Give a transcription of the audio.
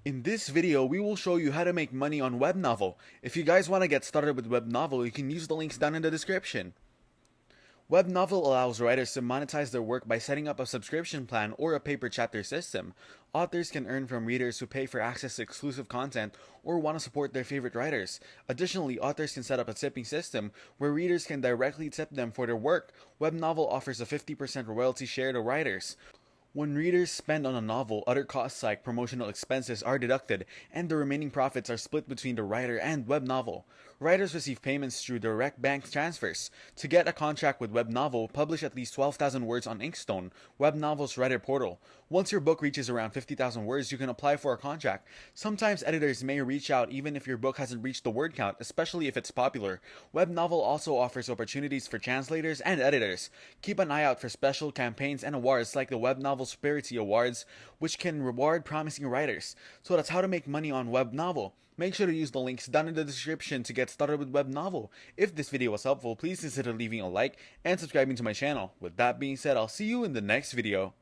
In this video, we will show you how to make money on WebNovel. If you guys want to get started with WebNovel, you can use the links down in the description. WebNovel allows writers to monetize their work by setting up a subscription plan or a pay-per-chapter system. Authors can earn from readers who pay for access to exclusive content or want to support their favorite writers. Additionally, authors can set up a tipping system where readers can directly tip them for their work. WebNovel offers a 50% royalty share to writers. When readers spend on a novel, other costs like promotional expenses are deducted, and the remaining profits are split between the writer and WebNovel. Writers receive payments through direct bank transfers. To get a contract with WebNovel, publish at least 12,000 words on Inkstone, WebNovel's writer portal. Once your book reaches around 50,000 words, you can apply for a contract. Sometimes editors may reach out even if your book hasn't reached the word count, especially if it's popular. WebNovel also offers opportunities for translators and editors. Keep an eye out for special campaigns and awards like the WebNovel Prosperity Awards, which can reward promising writers. So that's how to make money on WebNovel. Make sure to use the links down in the description to get started with WebNovel. If this video was helpful, please consider leaving a like and subscribing to my channel. With that being said, I'll see you in the next video.